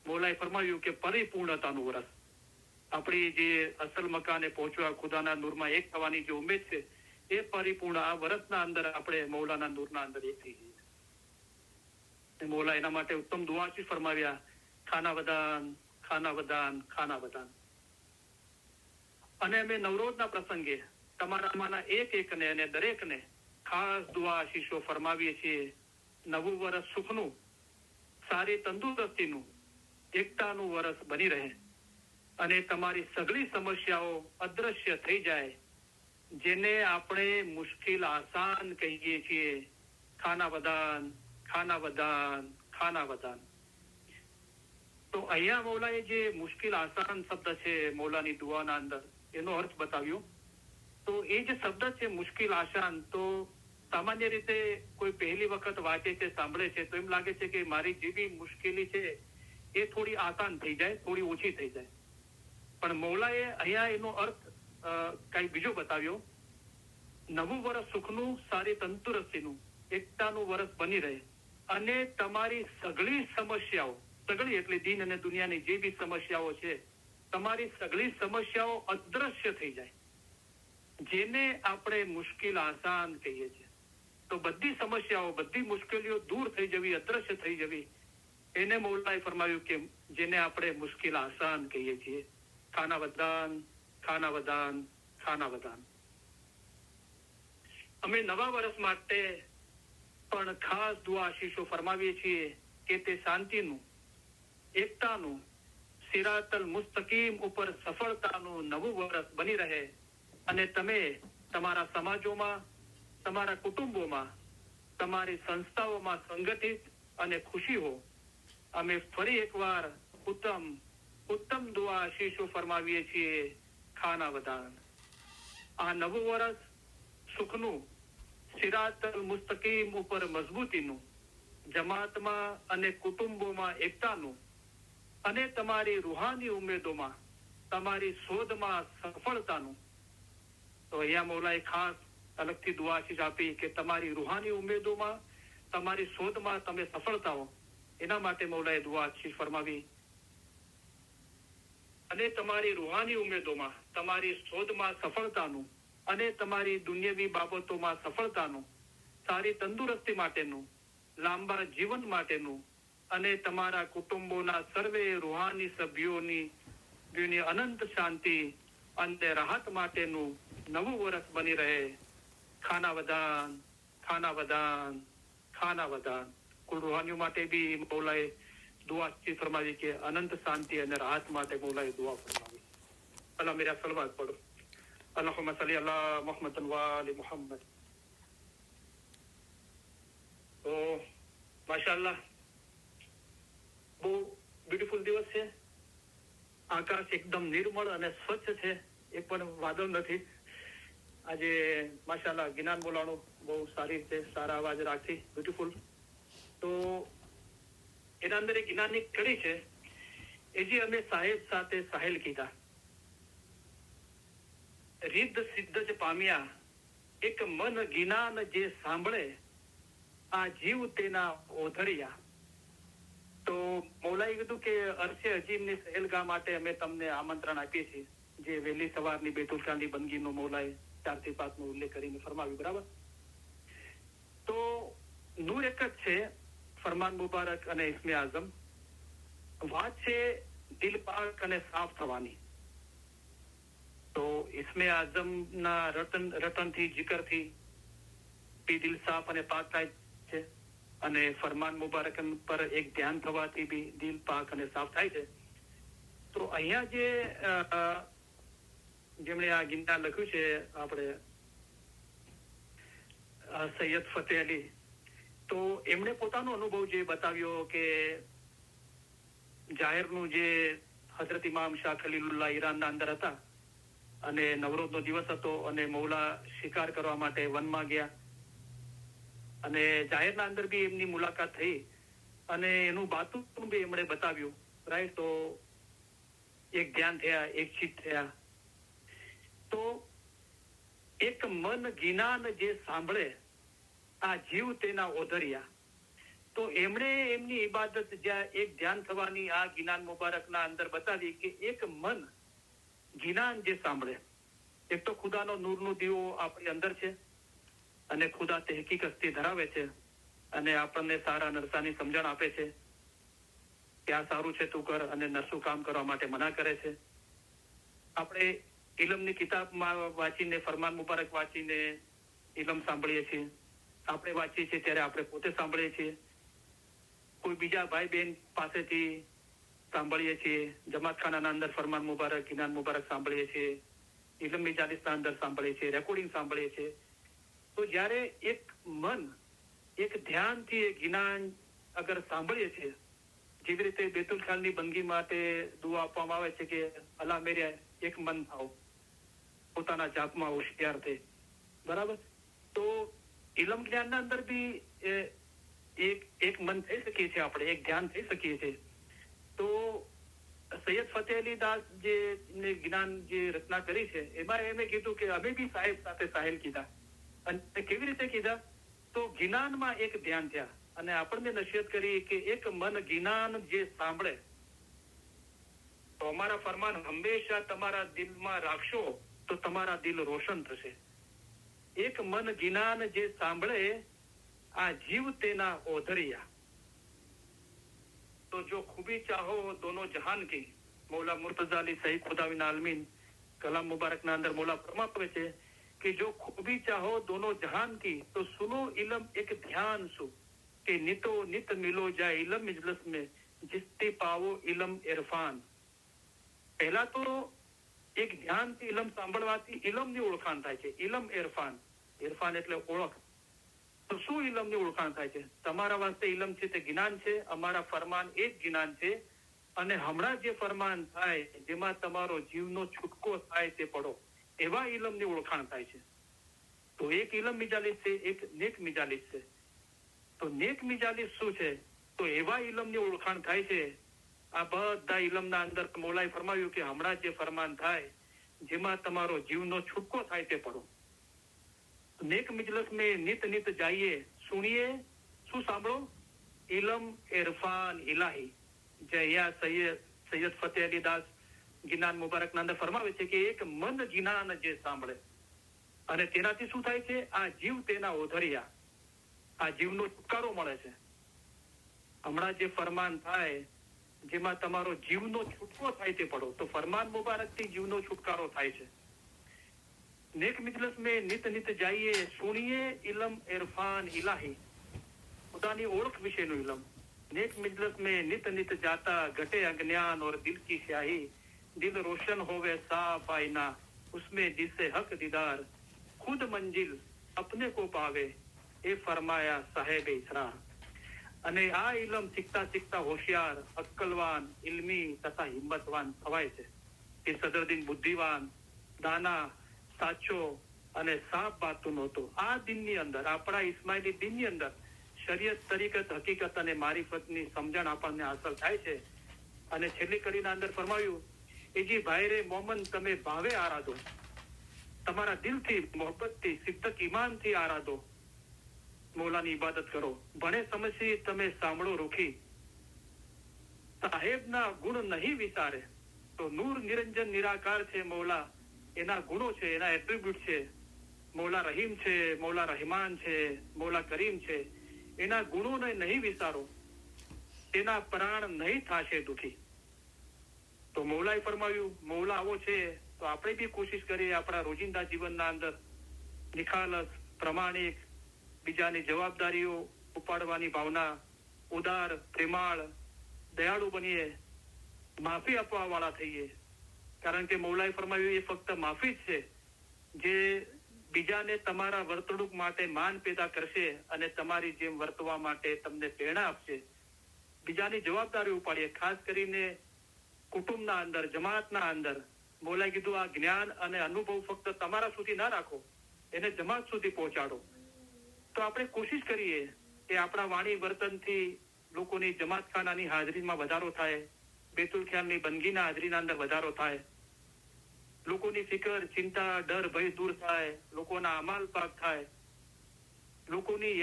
મોલાએ ફરમાવ્યું કે પરિપૂર્ણતાનું વર્ષ. આપણી જે અસલ મકાને પહોંચવા, ખુદાના નૂરમાં એક થવાની જે ઉમેદ છે, એ પરિપૂર્ણ આ વર્ષના અંદર આપણે મૌલાના નૂરના અંદર એક થઈ જઈએ. મૌલા એના માટે ઉત્તમ દુઆ ફરમાવ્યા, ખાના વદાન, ખાના વદાન, ખાના વદાન. અને અમે નવરોઝના પ્રસંગે તમારામાંના એક એકને અને દરેકને ખાસ દુઆ આશીષો ફરમાવીએ છીએ. નવું વર્ષ સુખનું, સારી તંદુરસ્તીનું, એકતાનું વર્ષ બની રહે અને તમારી સગળી સમસ્યાઓ અદ્રશ્ય થઈ જાય, જેને આપણે મુશ્કેલ આસાન કહીએ છીએ. ખાના વદાન, ખાના વદાન, ખાના વદાન. તો અહીંયા મૌલાએ જે મુશ્કેલ આસાન શબ્દ છે મૌલાની દુઆના અંદર, એનો અર્થ બતાવ્યો. તો એ જે શબ્દ છે મુશ્કેલ આસાન, તો સામાન્ય રીતે કોઈ પહેલી વખત વાંચે છે, સાંભળે છે, તો એમ લાગે છે કે મારી જે બી મુશ્કેલી છે એ થોડી આસાન થઈ જાય, થોડી ઓછી થઈ જાય. પણ મૌલાએ અહીંયા એનો અર્થ કઈ બીજો બતાવ્યો. નવું વર્ષ સુખનું, સારી તંદુરસ્તીનું, એકતાનું વર્ષ બની રહે અને તમારી સગળી સમસ્યાઓ, સગળી એટલે દીન અને દુનિયાની જે બી સમસ્યાઓ છે, તમારી સગળી સમસ્યાઓ અદ્રશ્ય થઈ જાય, જેને આપણે મુશ્કેલ આસાન કહીએ છીએ. તો બધી સમસ્યાઓ, બધી મુશ્કેલીઓ દૂર થઈ જવી, અદ્રશ્ય થઈ જવી, એને મૌલાએ ફરમાવ્યું કે જેને આપણે મુશ્કેલ આસાન કહીએ છીએ. ખાના વદાન, ખાના વદાન, ખાના વદાન. અમે નવા વર્ષ માટે પણ ખાસ દુઆ આશીષો ફરમાવીએ છીએ કે તે શાંતિનું, એકતાનું, સિરાતલ મુસ્તકીમ ઉપર સફળતાનું નવું વર્ષ બની રહે અને તમે તમારા સમાજોમાં, તમારા કુટુંબોમાં, તમારી સંસ્થાઓમાં સંગઠિત અને ખુશી હો. અમે ફરી એકવાર ઉત્તમ દુઆ આશીષો ફરમાવીએ છીએ. ખાના વદાન. આ નવું વર્ષ સુખનું, સિરાતલ મુસ્તકીમ ઉપર મજબૂતીનું, જમાતમાં અને કુટુંબોમાં એકતાનું અને તમારી રૂહાની ઉમેદોમાં, તમારી શોધમાં સફળતાનું. તો અહીંયા મૌલાએ ખાસ અલગથી દુઆ આશીષ આપી કે તમારી રૂહાની ઉમેદોમાં, તમારી શોધમાં તમે સફળતા હો, એના માટે મૌલાએ દુઆ આશીષ ફરમાવી. અને તમારી રૂહાની ઉમેદોમાં, તમારી શોધમાં સફળતાનું અને તમારી દુનિયાવી બાબતોમાં સફળતાનું, સારી તંદુરસ્તી માટેનું, લાંબા જીવન માટેનું અને તમારા કુટુંબોના સર્વે રૂહાની સભ્યોની અનંત શાંતિ અને રાહત માટેનું નવું વર્ષ બની રહે. ખાના વદાન, ખાના વદાન, ખાના વદાન. કુલ રૂહાનીઓ માટે બી મૌલાએ દુઆ ફરમાવી કે અનંત શાંતિ અને રાહત માટે મૌલાએ દુઆ ફરમાવી. અલ્લાહ મેરા સલવાત પડો. અલ્લાહુમ્મા સલ્લી અલા મુહમ્મદ વ આલી મુહમ્મદ. તો માશાઅલ્લાહ બહુ બ્યુટીફુલ દિવસ છે. આકાશ એકદમ નિર્મળ અને સ્વચ્છ છે, એક પણ વાદળ નથી. આજે માશાઅલ્લાહ જ્ઞાન બોલાણું બહુ સારી રીતે, સારા અવાજ રાખી, બ્યુટીફુલ. તો એના અંદર એક જ્ઞાનની કડી છે, એ જે અમે સાહેબ સાથે સાહેલ કીધા. રિદ્ધ સિદ્ધ જ પામ્યા, એક મન જ્ઞાન જે સાંભળે, આ જીવ તેના ઓધરિયા. તો મૌલાએ કીધું કે અરશે અજીમની સહેલગાહ માટે અમે તમને આમંત્રણ આપીએ છીએ, જે વહેલી સવારની બેતુલ ખાની બંદગીનો મૌલાએ 4 થી 5 નો ઉલ્લેખ કરીને ફરમાવ્યું, બરાબર. તો નૂર એક જ છે, ફરમાન મુબારક અને ઇસ્મે આઝમ. વાત છે દિલ પાક અને સાફ થવાની. તો ઇસ્મે આઝમના રટનથી, જિકરથી બી દિલ સાફ અને પાક થાય છે, અને ફરમાન મુબારક પર એક ધ્યાન થવાથી બી દિલ પાક અને સાફ થાય છે. તો અહીંયા જે જેમણે આ ગીતા લખ્યું છે આપણે સૈયદ ફતેહ અલી, તો એમણે પોતાનો અનુભવ જે બતાવ્યો કે જાહેરનું જે હઝરત ઇમામ શાહ ખલીલુલ્લાહ ઈરાનના અંદર હતા અને નવરોઝનો દિવસ હતો અને મૌલા શિકાર કરવા માટે વનમાં ગયા અને જાહેરના અંદર બી એમની મુલાકાત થઈ અને એનું બાતું બી એમણે બતાવ્યું, રાઈટ. તો એક ધ્યાન થયા, એક ચિત્ત થયા. તો એક મન જ્ઞાન જે સાંભળે આ જીવ તેના ઓધરિયા. તો એમણે એમની ઇબાદત જ્યાં એક ધ્યાન થવાની આ જ્ઞાન મુબારકના અંદર બતાવી કે એક મન જ્ઞાન જે સાંભળે. એક તો ખુદાનો નૂરનો દીવો આપણી અંદર છે અને ખુદા તે હકીકતથી ધરાવે છે અને આપણને સારા નરસાની સમજણ આપે છે કે આ સારું છે તું કર અને નરસું કામ કરવા માટે મના કરે છે. આપણે ઇલમની કિતાબમાં વાંચીને, ફરમાન મુબારક વાંચીને ઇલમ સાંભળીએ છીએ. આપણે વાંચીએ છીએ ત્યારે આપણે પોતે સાંભળીએ છીએ, કોઈ બીજા ભાઈ બહેન પાસેથી સાંભળીએ છીએ, જમાતખાનાના અંદર ફરમાન મુબારક, જ્ઞાન મુબારક સાંભળીએ છીએ, ઇલમ મિજાલિસના અંદર સાંભળીએ છીએ, રેકોર્ડિંગ સાંભળીએ છીએ. તો જ્યારે એક મન એક ધ્યાનથી એ જ્ઞાન અગર સાંભળીએ છીએ, જેવી રીતે બેતુલ ખ્યાલની બંદગી માટે દુઆ આપવામાં આવે છે કે અલ્લાહ મેરે એક મન થાઓ, પોતાના જાપમાં હોશિયાર થઈ, બરાબર. તો ઇલમ જ્ઞાનના અંદર બી એક મન થઈ શકીએ છીએ આપણે, એક ધ્યાન થઈ શકીએ છીએ. તો સૈયદ ફતેહ અલી દાસ જે જ્ઞાન જે રચના કરી છે એમાં એમણે કીધું કે અમે બી સાહેબ સાથે સાહેલ કીધા. અને કેવી રીતે કીધા? તો જ્ઞાનમાં એક ધ્યાન થયા અને આપણને નસીહત કરી કે એક મન જ્ઞાન જે સાંભળે તો અમારા ફરમાન હંમેશા તમારા દિલમાં રાખશો તો તમારા દિલ રોશન થશે. એક મન જ્ઞાન જે સાંભળે આ જીવ તેના ઓધરિયા. તો જો ખૂબી ચાહો દોનો જહાન કી, મૌલા મુર્તઝા અલી સઈદ ખુદાવિના આલમીન કલામ મુબારકના અંદર મૌલા ફરમાવે છે कि जो खूबी चाहो दोनों जहान की तो सुनो इलम एक ध्यान सु कि नितो नित मिलो जाए इलम इजलस में जिसते पावो इलम इरफान. પહેલા તો એક ધ્યાનથી ઇલમ સાંભળવાથી ઇલમની ઓળખાણ થાય છે. ઇલમ ઇરફાન, ઇરફાન એટલે ઓળખ. તો શું ઇલમની ઓળખાણ થાય છે? તમારા વાસ્તે ઇલમ છે તે જ્ઞાન છે, અમારા ફરમાન એ જ જ્ઞાન છે અને હમણાં જે ફરમાન થાય જેમાં તમારો જીવનો છૂટકો થાય તે પડો, એવા ઇલમની ઓળખાણ થાય છે. તો એક ઇલમ મિજાલિસ છે, એક નેક મિજાલિસ છે. તો નેક મિજાલિસ શું છે? તો એવા ઇલમની ઓળખાણ થાય છે. આ બધા ઇલમના અંદર મૌલાએ ફરમાવ્યું કે હમણાં જે ફરમાન થાય જેમાં તમારો જીવનો છૂટકો થાય તે પડો. નેક મિજલસ में नित नित जाइए सुनिए, શું સાંભળો? ઇલમ ઇરફાન ઇલાહી. જયા સૈયદ ફતેહ અલી દાસ જ્ઞાન મુબારકના અંદર ફરમાવે છે કે એક મન જ્ઞાન જે સાંભળે અને તેનાથી શું થાય છે? આ જીવ તેના ઓધરિયા, આ જીવનો છુટકારો મળે છે. હમણાં જે ફરમાન થાય જેમાં તમારો જીવનો છૂટકો થાય તે પડો, તો ફરમાન મુબારકથી જીવનો છુટકારો થાય છે. નેક મિજલસ में नित नित जाइए सुनिए इलम इरफान इलाही. ખુદાની ઓળખ વિશેનું ઇલમ. નેક મિજલસ में नित नित जाता घटे अज्ञान और दिल की स्याही, दिल रोशन होवे साफ आईना उसमें जिससे हक दीदार, खुद मंजिल अपने को पावे એ ફરમાયા સાહેબ ઇસરાર. અને આ ઇલમ શીખતા શીખતા હોશિયાર, અક્કલવાન, ઇલ્મી તથા હિંમતવાન થવાય છે. એ સદરદીન બુદ્ધિવાન, દાના, સાચો અને સાફ બાતું નહોતો. આ દિનની અંદર, આપણા ઇસ્માઇલી દિનની અંદર શરીયત, તરીકત, હકીકત અને મારિફતની સમજણ આપણને હાંસલ થાય છે. અને છેલ્લી કડીના અંદર ફરમાવ્યું એજી ભાઈરે મોમન તમે ભાવે આરાધો, તમારા દિલથી, મોહબ્બતથી, સિદ્ધક ઈમાનથી આરાધો, મૌલાની ઇબાદત કરો. ભણે સમજી તમે સાંભળો રૂખી, સાહેબના ગુણ નહીં વિચારે. તો નૂર નિરંજન નિરાકાર છે મૌલા, એના ગુણો છે, એના એટ્રીબ્યુટ છે. મૌલા રહીમ છે, મૌલા રહેમાન છે, મૌલા કરીમ છે. એના ગુણોને નહીં વિચારો, તેના પ્રાણ નહીં થાશે દુખી. તો મૌલાએ ફરમાવ્યું મૌલા આવો છે તો આપણે બી કોશિશ કરીએ આપણા રોજિંદા જીવનના અંદર નિખાલસ, પ્રમાણિક, બીજાની જવાબદારીઓ ઉપાડવાની ભાવના, ઉદાર, પ્રેમાળ, દયાળુ બનીએ, માફી આપવા વાળા થઈએ. કારણ કે મૌલાએ ફરમાવ્યું એ ફક્ત માફી જ છે જે બીજાને તમારા વર્તણૂક માટે માન પેદા કરશે અને તમારી જેમ વર્તવા માટે તમને પ્રેરણા આપશે. બીજાની જવાબદારી ઉપાડીએ, ખાસ કરીને કુટુંબના અંદર, જમાતના અંદર. મૌલાએ કીધું આ જ્ઞાન અને અનુભવ ફક્ત તમારા સુધી ના રાખો, એને જમાત સુધી પહોંચાડો. તો આપણે કોશિશ કરીએ કે આપણા વાણી વર્તનથી લોકોની જમાતખાનાની હાજરીમાં વધારો થાય, બેતુલ ખ્યાલની બંદગીના હાજરીના અંદર વધારો થાય, લોકોની ફિકર, ચિંતા, ડર, ભય દૂર થાય, લોકોના અમાલ પાક થાય, લોકોની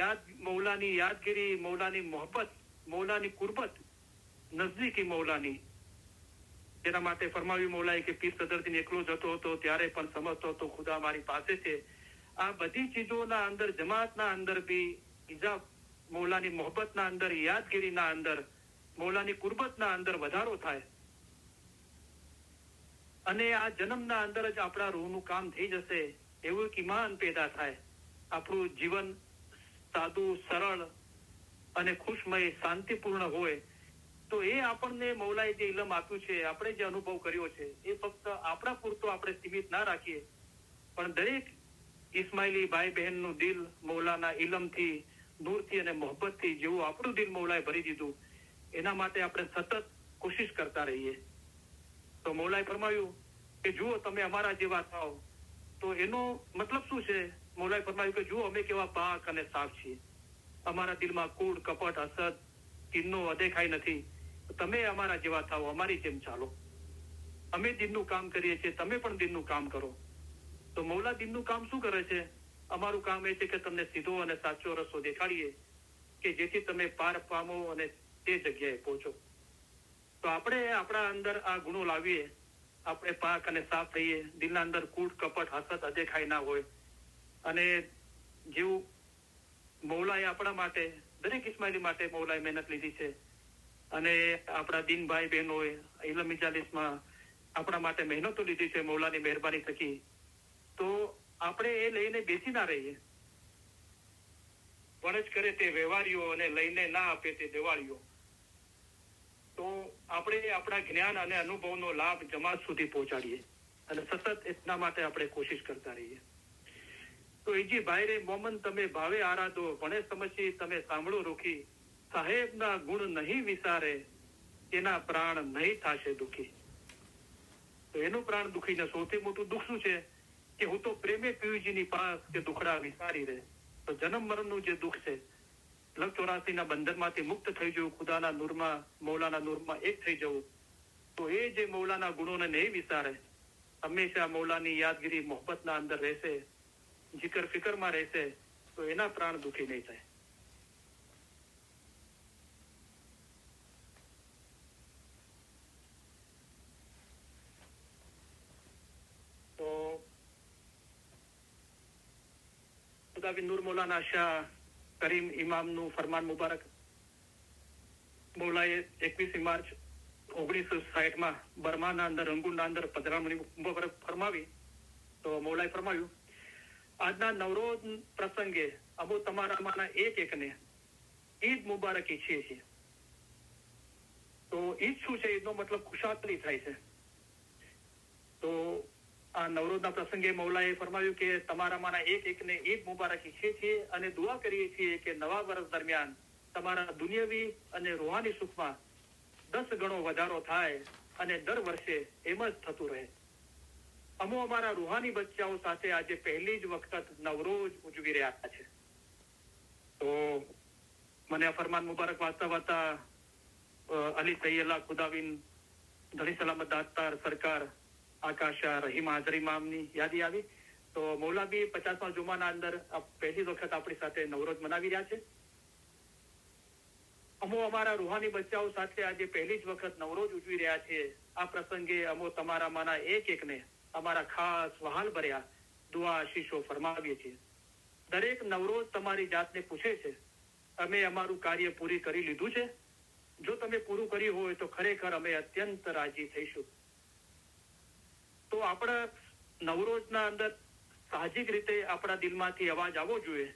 મૌલાની યાદગીરી, મૌલાની મોહબ્બત, મૌલાની કુરબત, નજદીકી મૌલાની. જેના માટે ફરમાવ્યું મૌલાએ કે પીર સદરદીન એકલો જતો હતો ત્યારે પણ સમજતો હતો ખુદા મારી પાસે છે. આ બધી ચીજોના અંદર, જમાતના અંદર બી ઈજાબ, મૌલાની મોહબ્બતના અંદર, યાદગીરીના અંદર, મૌલાની કુરબતના અંદર વધારો થાય. અને આ જન્મના અંદર જ આપણા રૂહનું કામ થઈ જશે એવું એક ઈમાન પેદા થાય. આપણું જીવન સાદું, સરળ અને ખુશમય, શાંતિપૂર્ણ હોય. તો એ આપણને મૌલાએ જે ઇલમ આપ્યું છે, આપણે જે અનુભવ કર્યો છે, એ ફક્ત આપણા પૂરતો આપણે સીમિત ના રાખીએ, પણ દરેક ઇસ્માઇલી ભાઈ બહેનનું દિલ મૌલાના ઇલમથી, નૂરથી અને મોહબ્બતથી જેવું આપણું દિલ મૌલાએ ભરી દીધું, એના માટે આપણે સતત કોશિશ કરતા રહીએ. તો મૌલાએ ફરમાવ્યું કે જુઓ તમે અમારા જેવા થાવ. તો એનો મતલબ શું છે? મૌલાએ ફરમાવ્યું કે જુઓ અમે કેવા પાક અને સાફ છીએ, અમારા દિલમાં કૂડ, કપટ, હસદ, કિન્નો, અદેખાઈ નથી. તમે અમારા જેવા થાવ, અમારી જેમ ચાલો. અમે દિનનું કામ કરીએ છીએ, તમે પણ દિનનું કામ કરો. તો મૌલા દિનનું કામ શું કરે છે? અમારું કામ એ છે કે તમને સીધો અને સાચો રસ્તો દેખાડીએ કે જેથી તમે પાર પામો અને તે જગ્યાએ પહોંચો. તો આપણે આપણા અંદર આ ગુણો લાવીએ, આપણે પાક અને સાફ થઈએ, દિલના અંદર કૂટ, કપટ, હસદ, અદેખાઈ ના હોય. અને જેવું મૌલાએ આપણા માટે, દરેક ઇસ્માઇલી માટે મૌલાએ મહેનત લીધી છે, અને આપણા દીનભાઈ બહેનોએ ઇલમ મિજાલિસમાં આપણા માટે મહેનતો લીધી છે મૌલાની મહેરબાની થકી. તો આપણે એ લઈને બેસી ના રહીએ. વણજ કરે તે વ્યવહારીઓ અને લઈને ના આપે તે દેવાળીઓ. તો આપણે આપણા જ્ઞાન અને અનુભવનો લાભ જમાત સુધી પહોંચાડીએ અને સતત એટલા માટે આપણે કોશિશ કરતા રહીએ. તો એજી ભાઈ મોમન તમે ભાવે આરાધો, ભણે સમજી તમે સાંભળો રૂખી, સાહેબના ગુણ નહીં વિસારે, એના પ્રાણ નહીં થાશે દુખી. તો એનું પ્રાણ દુખી ને સૌથી મોટું દુઃખ શું છે કે હું તો પ્રેમે પીયુજીની પાસ કે દુખડા વિસારી રહે. તો જન્મ મરણનું જે દુઃખ છે, લગ 84 ના બંધનમાંથી મુક્ત થઈ જવું, ખુદાના નૂરમાં, મૌલાના નૂરમાં એક થઈ જવું, તો એ જે મૌલાના ગુણોને નહીં વિસારે, હંમેશા મૌલાની યાદગીરી, મોહબ્બતના અંદર રહેશે, જિકર ફિકરમાં રહેશે, તો એના પ્રાણ દુખી નહીં થાય. તો ખુદાબિન નૂર મૌલાના શાહ કરીમ ઇમામનું ફરમાન મુબારક મૌલાએ 21 માર્ચ 1960 બર્માના અંદર, રંગૂનના અંદર પધરામણી મુબારક ફરમાવી. તો મૌલાએ ફરમાવ્યું, આજના નવરોઝ પ્રસંગે અમો તમારામાંના એક એકને ઈદ મુબારક ઈચ્છીએ છીએ. તો ઈદ શું છે? ઈદનો મતલબ ખુશાલી થાય છે. તો આ નવરોઝના પ્રસંગે મૌલાએ ફરમાવ્યું કે તમારામાંના એક એકને ઈદ મુબારક ઈચ્છીએ છીએ અને દુઆ કરીએ છીએ કે નવા વર્ષ દરમિયાન તમારા દુનિયાવી અને રૂહાની સુખમાં 10 ગણો વધારો થાય અને દર વર્ષે એમ જ થતું રહે. અમો અમારા રૂહાની બચ્ચાઓ સાથે આજે પહેલી જ વખત નવરોઝ ઉજવી રહ્યા છે. તો મને આ ફરમાન મુબારક વાંચતા અલી સૈયલા ખુદાબિન ધણી સલામત દાતાર સરકાર આકાશા રહીમ હાજર ઇમામની યાદી આવી. તો મૌલા બી 50મા જુમાના અંદર પહેલી વખત આપણી સાથે નવરોઝ મનાવી રહ્યા છે. અમો અમારા રૂહાની બચ્ચાઓ સાથે આજે પહેલી જ વખત નવરોઝ ઉજવી રહ્યા છે. આ પ્રસંગે અમો તમારામાંના એક એકને અમારા ખાસ વહાલ ભર્યા દુઆ આશીષો ફરમાવીએ છીએ. દરેક નવરોઝ તમારી જાતને પૂછે છે, અમે અમારું કાર્ય પૂરી કરી લીધું છે? જો તમે પૂરું કર્યું હોય તો ખરેખર અમે અત્યંત રાજી થઈશું. તો આપણા નવરોઝના અંદર સાહજિક રીતે આપણા દિલમાંથી અવાજ આવવો જોઈએ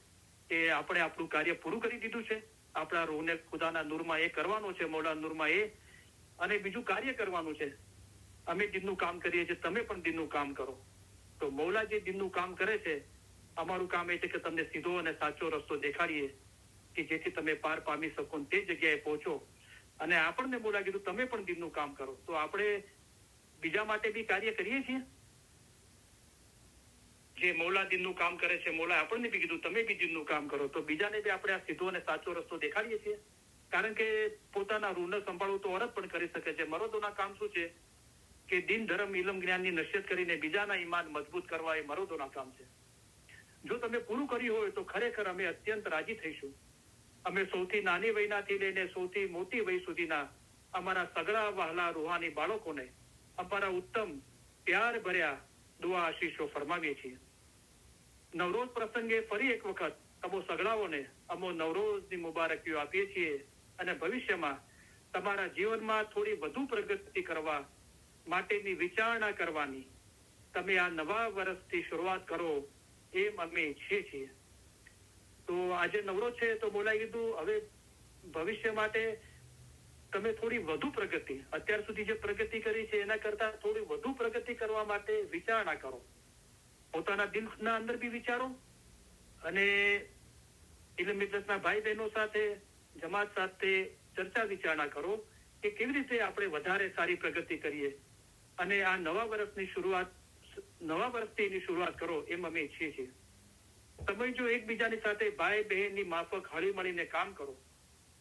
કે આપણે આપણું કાર્ય પૂરું કરી દીધું છે, આપણા રૂહને ખુદાના નૂરમાં એ કરવાનો છે, મૌલાના નૂરમાં એ, અને બીજું કાર્ય કરવાનું છે. અમે દિનનું કામ કરીએ છીએ, તમે પણ દિનનું કામ કરો. તો મૌલા જે દિનનું કામ કરે છે, અમારું કામ એ છે કે તમને સીધો અને સાચો રસ્તો દેખાડીએ કે જેથી તમે પાર પામી શકો, તે જગ્યાએ પહોંચો અને આપણને મોલા કીધું તમે પણ દિનનું કામ કરો. તો આપણે બીજા માટે બી કાર્ય કરીએ છીએ. જે મોલા દિનનું કામ કરે છે, મોલા આપણને બી કીધું તમે બી દિનનું કામ કરો. તો બીજાને બી આપણે આ સીધો અને સાચો રસ્તો દેખાડીએ છીએ. કારણ કે પોતાના રૂને સંભાળવું તો ઓરત પણ કરી શકે છે. મરોદોના કામ શું છે કે દિન ધર્મ ઇલમ જ્ઞાનની નસીહત કરીને બીજાના ઈમાન મજબૂત કરવા એ મરોદોના કામ છે. જો તમે પૂરું કર્યું હોય તો ખરેખર અમે અત્યંત રાજી થઈશું. અમે સૌથી નાની વયનાથી લઈને સૌથી મોટી વય સુધીના અમારા સગળા વહાલા રૂહાની બાળકોને અમારા ઉત્તમ પ્યાર ભર્યા દુઆ આશીષો ફરમાવીએ છીએ. નવરોઝ પ્રસંગે ફરી એક વખત અમો સગડાઓને અમો નવરોઝની મુબારકીઓ આપીએ છીએ અને ભવિષ્યમાં તમારા જીવનમાં થોડી વધુ પ્રગતિ કરવા માટેની વિચારણા કરવાની તમે આ નવા વર્ષથી શરૂઆત કરો એમ અમે ઈચ્છીએ છીએ. તો આજે નવરોઝ છે તો બોલાઈ કીધું હવે ભવિષ્ય માટે તમે થોડી વધુ પ્રગતિ, અત્યાર સુધી જે પ્રગતિ કરી છે એના કરતા થોડી વધુ પ્રગતિ કરવા માટે વિચારણા કરો. પોતાના દિલના અંદર બી વિચારો અને ઇલ્મ મિલ્લતના ભાઈ બહેનો સાથે, જમાત સાથે ચર્ચા વિચારણા કરો કે કેવી રીતે આપણે વધારે સારી પ્રગતિ કરીએ અને આ નવા વર્ષથી એની શરૂઆત કરો એમ અમે ઈચ્છીએ છીએ. તમે જો એકબીજાની સાથે ભાઈ બહેનની માફક હળી મળીને કામ કરો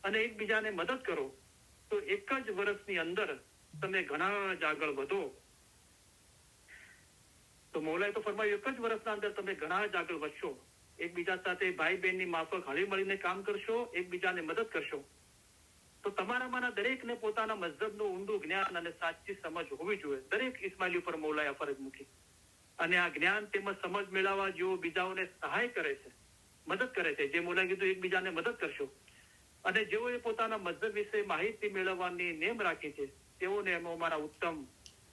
અને એકબીજાને મદદ કરો તો એક જ વર્ષની અંદર તમે ઘણા જ આગળ વધો. તો મૌલાએ તો ફરમાયું એક જ વર્ષના અંદર તમે ઘણા જ આગળ વધશો. એકબીજા સાથે ભાઈ બહેનની માફક હળી મળીને કામ કરશો, એકબીજાને મદદ કરશો તો તમારામાંના દરેકને પોતાના મઝહબનું ઊંડું જ્ઞાન અને સાચી સમજ હોવી જોઈએ. દરેક ઇસ્માઇલી ઉપર મૌલાએ ફરજ મૂકી અને આ જ્ઞાન તેમજ સમજ મેળવવા જેઓ બીજાઓને સહાય કરે છે, મદદ કરે છે, જે મૌલાએ કીધું એકબીજાને મદદ કરશો અને જેઓએ પોતાના મઝહબ વિશે માહિતી મેળવવાની નેમ રાખી છે તેઓને અમે અમારા ઉત્તમ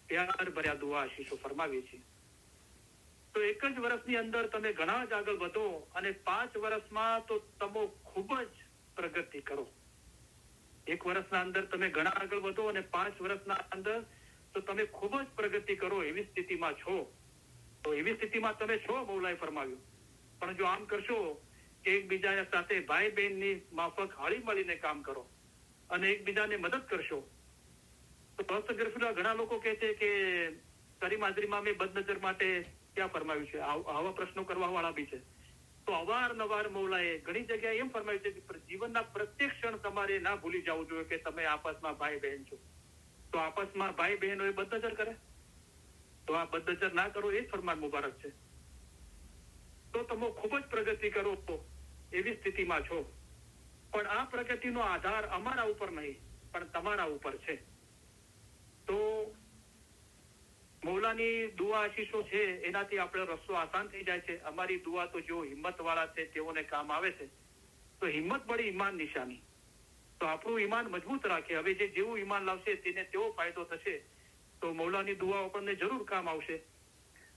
પ્યાર ભર્યા દુઆ આશીષો ફરમાવીએ છીએ. તો એક જ વર્ષની અંદર તમે ઘણા જ આગળ વધો અને 5 વર્ષમાં તો તમે ખૂબ જ પ્રગતિ કરો. એક વર્ષના અંદર તમે ઘણા આગળ વધો અને 5 વર્ષના અંદર તો તમે ખૂબ જ પ્રગતિ કરો એવી સ્થિતિમાં છો. તો એવી સ્થિતિમાં તમે છો મૌલાએ ફરમાવ્યું. પણ જો આમ કરશો કે એકબીજા સાથે ભાઈ બહેનની માફક હળી મળીને કામ કરો અને એકબીજાને મદદ કરશો તો અસ્તગફિરુલ્લાહ ઘણા લોકો કહે છે કે કરીમ હાજરીમાં મેં બદનજર માટે ક્યાં ફરમાવ્યું છે, આવા પ્રશ્નો કરવા વાળા બી છે. તો અવારનવાર મૌલાએ ઘણી જગ્યાએ એમ ફરમાવ્યું છે કે જીવનના પ્રત્યેક ક્ષણ તમારે ના ભૂલી જવું જોઈએ કે તમે આપસમાં ભાઈ બહેન છો. તો આપસમાં ભાઈ બહેનો એ બદનજર કરે તો આ બદનજર ના કરો એ જ ફરમાન મુબારક છે. તો તમે ખૂબ જ પ્રગતિ કરો એવી સ્થિતિમાં છો. પણ આ પ્રગતિનો આધાર અમારા ઉપર નહીં પણ તમારા ઉપર છે. તો મૌલાની દુઆ આશીષો છે એનાથી આપણો રસ્તો આસાન થઈ જાય છે. અમારી દુઆ તો જેઓ હિંમત વાળા છે તેઓને કામ આવે છે. તો હિંમત બળી ઈમાન નિશાની. તો આપણું ઈમાન મજબૂત રાખે. હવે જે જેવું ઈમાન લાવશે તેને તેવો ફાયદો થશે. તો મૌલાની દુઆ આપણને જરૂર કામ આવશે.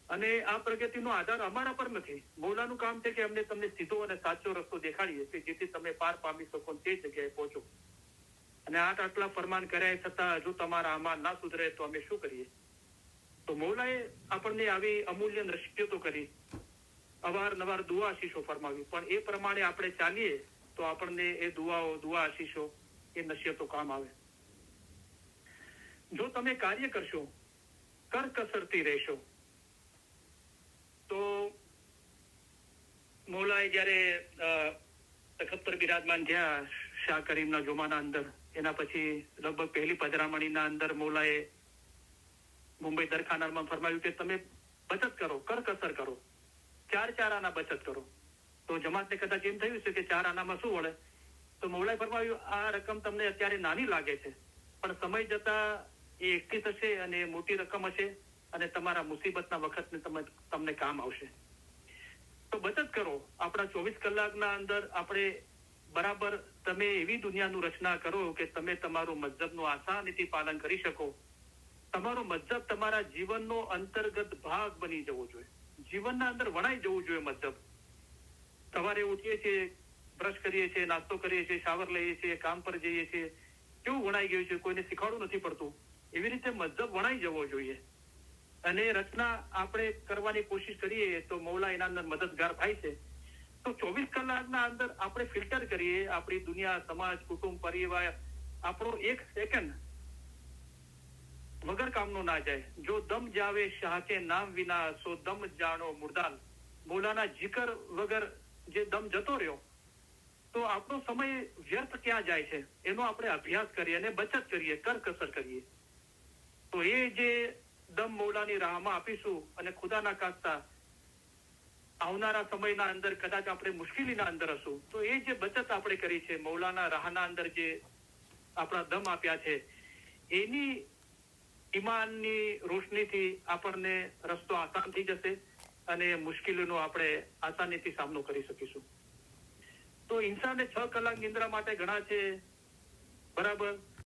અને આ પ્રગતિનો આધાર અમારા પર નથી. મૌલાનું કામ છે કે અમને તમને સીધો અને સાચો રસ્તો દેખાડીએ કે જેથી તમે પાર પામી શકો તે જગ્યાએ પહોંચો. અને આટલા ફરમાન કર્યા છતાં જો તમારા અમાલ ના સુધરે તો અમે શું કરીએ? તો મૌલાએ આપણને આવી અમૂલ્ય નસીહતો કરી, અવારનવાર દુઆ આશીષો ફરમાવી. પણ એ પ્રમાણે આપણે ચાલીએ તો આપણને એ દુઆ આશીષો એ નસીહતો કામ આવે. જો તમે કાર્ય કરશો, કરકસરથી રહેશો તો મૌલાએ જયારે તખત પર બિરાજમાન થયા શાહ કરીમના જોમાના અંદર, એના પછી લગભગ પહેલી પધરામણીના અંદર મૌલાએ મુંબઈ દરખાનામાં ફરમાવ્યું કે તમે બચત કરો, કરકસર કરો, 4 આના બચત કરો. તો જમાતને કદાચ એમ થયું છે કે 4 આનામાં શું વળે? તો મૌલાએ ફરમાવ્યું આ રકમ તમને અત્યારે નાની લાગે છે પણ સમય જતા એ એકઠી થશે અને મોટી રકમ હશે અને તમારા મુસીબતના વખતને તમને કામ આવશે. તો બચત કરો. આપણા 24 કલાકના અંદર આપણે બરાબર તમે એવી દુનિયાનું રચના કરો કે તમે તમારું મઝહબનું આસાનીથી પાલન કરી શકો. તમારો મઝહબ તમારા જીવનનો અંતર્ગત ભાગ બની જવો જોઈએ. જીવનના અંદર વણાઈ જવું જોઈએ મઝહબ. સવારે ઉઠીએ છીએ, બ્રશ કરીએ છીએ, નાસ્તો કરીએ છીએ, શાવર લઈએ છીએ, કામ પર જઈએ છીએ, કેવું વણાઈ ગયું છે, કોઈને શીખવાડવું નથી પડતું. એવી રીતે મઝહબ વણાઈ જવો જોઈએ. અને રચના આપણે કરવાની કોશિશ કરીએ તો મૌલા એના અંદર મદદગાર થાય છે. તો 24 કલાકના અંદર આપણે ફિલ્ટર કરીએ આપણી દુનિયા, સમાજ, કુટુંબ, પરિવાર આપણો એક સેકન્ડ વગર કામનો ના જાય. જો દમ જાવે શાહ કે નામ વિના સો દમ જાણો મુર્દાલ. મૌલાના જીકર વગર જે દમ જતો રહ્યો તો આપણો સમય વ્યર્થ ક્યાં જાય છે એનો આપણે અભ્યાસ કરીએ અને બચત કરીએ, કરકસર કરીએ. તો એ જે દમ મૌલાની રાહમાં આપીશું અને ખુદાના ખાસ્તા આવનારા સમયના અંદર કદાચ આપણે મુશ્કેલીના અંદર હશું તો એ જે બચત આપણે કરી છે, મૌલાના રાહના અંદર જે આપણા દમ આપ્યા છે, એની ઈમાનની રોશનીથી આપણને રસ્તો આસાન થઈ જશે અને મુશ્કેલીનો આપણે આસાનીથી સામનો કરી શકીશું. તો ઇન્સાનને 6 કલાક નિંદ્રા માટે ઘણા છે, બરાબર,